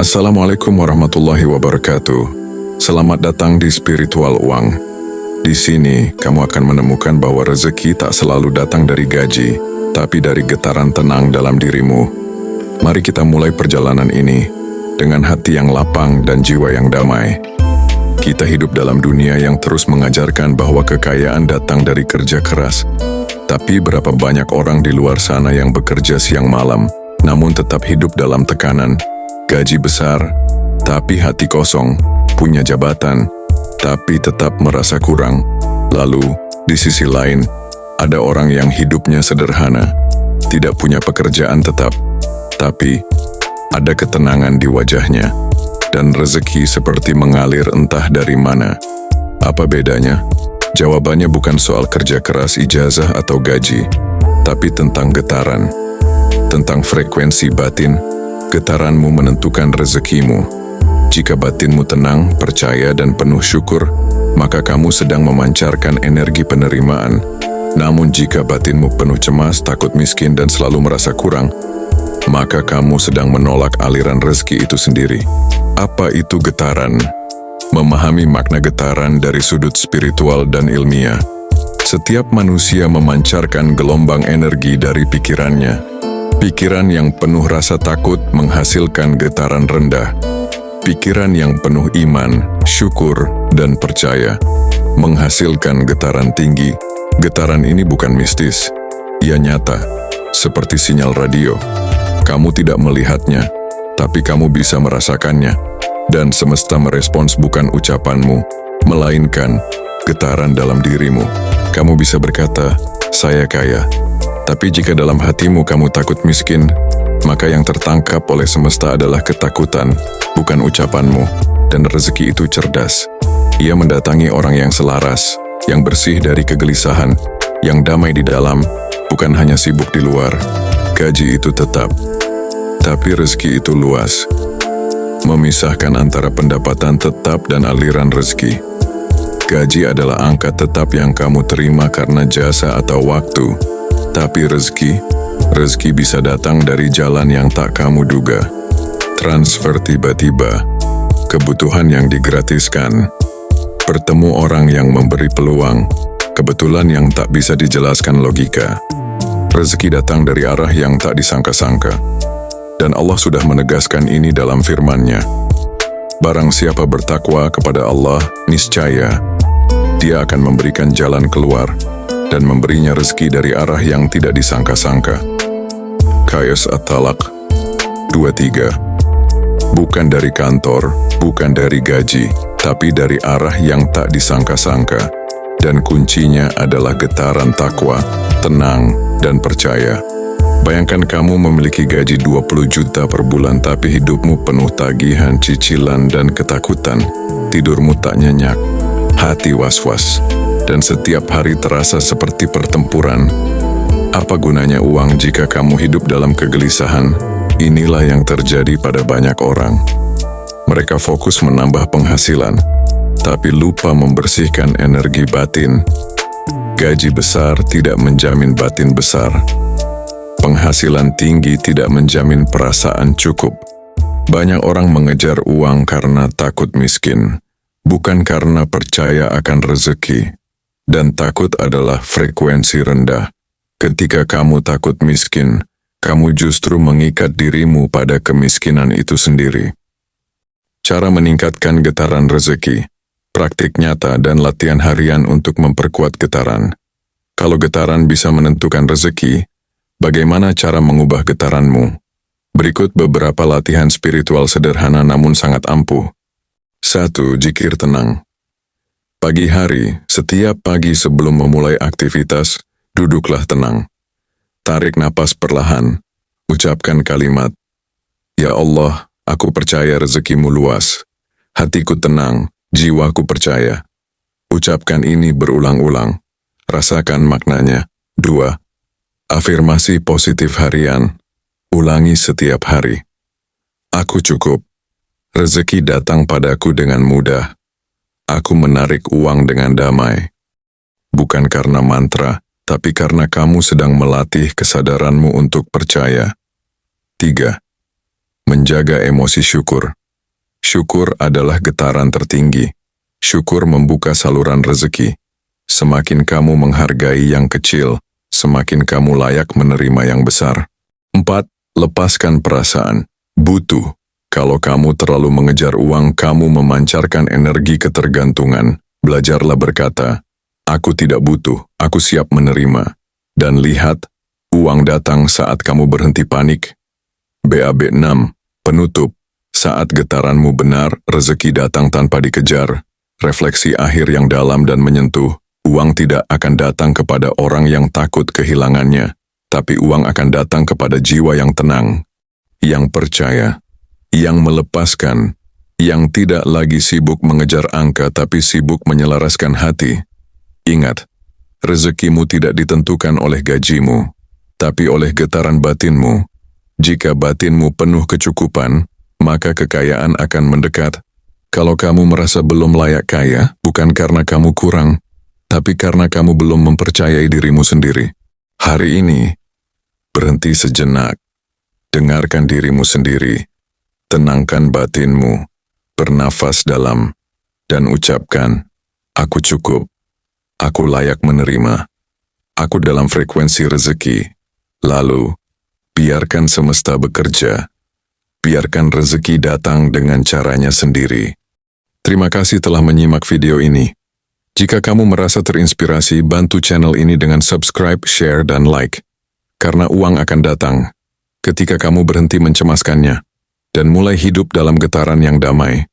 Assalamualaikum warahmatullahi wabarakatuh. Selamat datang di Spiritual Uang. Di sini, kamu akan menemukan bahwa rezeki tak selalu datang dari gaji, tapi dari getaran tenang dalam dirimu. Mari kita mulai perjalanan ini dengan hati yang lapang dan jiwa yang damai. Kita hidup dalam dunia yang terus mengajarkan bahwa kekayaan datang dari kerja keras. Tapi berapa banyak orang di luar sana yang bekerja siang malam, namun tetap hidup dalam tekanan, gaji besar, tapi hati kosong, punya jabatan, tapi tetap merasa kurang. Lalu, di sisi lain, ada orang yang hidupnya sederhana, tidak punya pekerjaan tetap, tapi ada ketenangan di wajahnya, dan rezeki seperti mengalir entah dari mana. Apa bedanya? Jawabannya bukan soal kerja keras, ijazah, atau gaji, tapi tentang getaran, tentang frekuensi batin. Getaranmu menentukan rezekimu. Jika batinmu tenang, percaya, dan penuh syukur, maka kamu sedang memancarkan energi penerimaan. Namun jika batinmu penuh cemas, takut miskin, dan selalu merasa kurang, maka kamu sedang menolak aliran rezeki itu sendiri. Apa itu getaran? Memahami makna getaran dari sudut spiritual dan ilmiah. Setiap manusia memancarkan gelombang energi dari pikirannya. Pikiran yang penuh rasa takut menghasilkan getaran rendah. Pikiran yang penuh iman, syukur, dan percaya menghasilkan getaran tinggi. Getaran ini bukan mistis. Ia nyata, seperti sinyal radio. Kamu tidak melihatnya, tapi kamu bisa merasakannya. Dan semesta merespons bukan ucapanmu, melainkan getaran dalam dirimu. Kamu bisa berkata, "Saya kaya." Tapi jika dalam hatimu kamu takut miskin, maka yang tertangkap oleh semesta adalah ketakutan, bukan ucapanmu. Dan rezeki itu cerdas. Ia mendatangi orang yang selaras, yang bersih dari kegelisahan, yang damai di dalam, bukan hanya sibuk di luar. Gaji itu tetap, tapi rezeki itu luas. Memisahkan antara pendapatan tetap dan aliran rezeki. Gaji adalah angka tetap yang kamu terima karena jasa atau waktu. Tapi rezeki bisa datang dari jalan yang tak kamu duga. Transfer tiba-tiba, kebutuhan yang digratiskan, bertemu orang yang memberi peluang, kebetulan yang tak bisa dijelaskan logika. Rezeki datang dari arah yang tak disangka-sangka. Dan Allah sudah menegaskan ini dalam firman-Nya. Barang siapa bertakwa kepada Allah, niscaya Dia akan memberikan jalan keluar dan memberinya rezeki dari arah yang tidak disangka-sangka. Qiyas At-Talaq 23. Bukan dari kantor, bukan dari gaji, tapi dari arah yang tak disangka-sangka. Dan kuncinya adalah getaran takwa, tenang, dan percaya. Bayangkan kamu memiliki gaji 20 juta per bulan tapi hidupmu penuh tagihan, cicilan, dan ketakutan. Tidurmu tak nyenyak, hati was-was, dan setiap hari terasa seperti pertempuran. Apa gunanya uang jika kamu hidup dalam kegelisahan? Inilah yang terjadi pada banyak orang. Mereka fokus menambah penghasilan, tapi lupa membersihkan energi batin. Gaji besar tidak menjamin batin besar. Penghasilan tinggi tidak menjamin perasaan cukup. Banyak orang mengejar uang karena takut miskin, bukan karena percaya akan rezeki. Dan takut adalah frekuensi rendah. Ketika kamu takut miskin, kamu justru mengikat dirimu pada kemiskinan itu sendiri. Cara meningkatkan getaran rezeki, praktik nyata dan latihan harian untuk memperkuat getaran. Kalau getaran bisa menentukan rezeki, bagaimana cara mengubah getaranmu? Berikut beberapa latihan spiritual sederhana namun sangat ampuh. 1. Zikir tenang. Pagi hari, setiap pagi sebelum memulai aktivitas, duduklah tenang. Tarik napas perlahan. Ucapkan kalimat, "Ya Allah, aku percaya rezekimu luas. Hatiku tenang, jiwaku percaya." Ucapkan ini berulang-ulang. Rasakan maknanya. 2. Afirmasi positif harian. Ulangi setiap hari. Aku cukup. Rezeki datang padaku dengan mudah. Aku menarik uang dengan damai. Bukan karena mantra, tapi karena kamu sedang melatih kesadaranmu untuk percaya. 3. Menjaga emosi syukur. Syukur adalah getaran tertinggi. Syukur membuka saluran rezeki. Semakin kamu menghargai yang kecil, semakin kamu layak menerima yang besar. 4. Lepaskan perasaan. Butuh. Kalau kamu terlalu mengejar uang, kamu memancarkan energi ketergantungan. Belajarlah berkata, "Aku tidak butuh, aku siap menerima." Dan lihat, uang datang saat kamu berhenti panik. BAB 6. Penutup. Saat getaranmu benar, rezeki datang tanpa dikejar. Refleksi akhir yang dalam dan menyentuh. Uang tidak akan datang kepada orang yang takut kehilangannya, tapi uang akan datang kepada jiwa yang tenang, yang percaya, yang melepaskan, yang tidak lagi sibuk mengejar angka tapi sibuk menyelaraskan hati. Ingat, rezekimu tidak ditentukan oleh gajimu, tapi oleh getaran batinmu. Jika batinmu penuh kecukupan, maka kekayaan akan mendekat. Kalau kamu merasa belum layak kaya, bukan karena kamu kurang, tapi karena kamu belum mempercayai dirimu sendiri. Hari ini, berhenti sejenak, dengarkan dirimu sendiri, tenangkan batinmu, bernafas dalam, dan ucapkan, "Aku cukup, aku layak menerima, aku dalam frekuensi rezeki." Lalu, biarkan semesta bekerja, biarkan rezeki datang dengan caranya sendiri. Terima kasih telah menyimak video ini. Jika kamu merasa terinspirasi, bantu channel ini dengan subscribe, share, dan like. Karena uang akan datang ketika kamu berhenti mencemaskannya dan mulai hidup dalam getaran yang damai.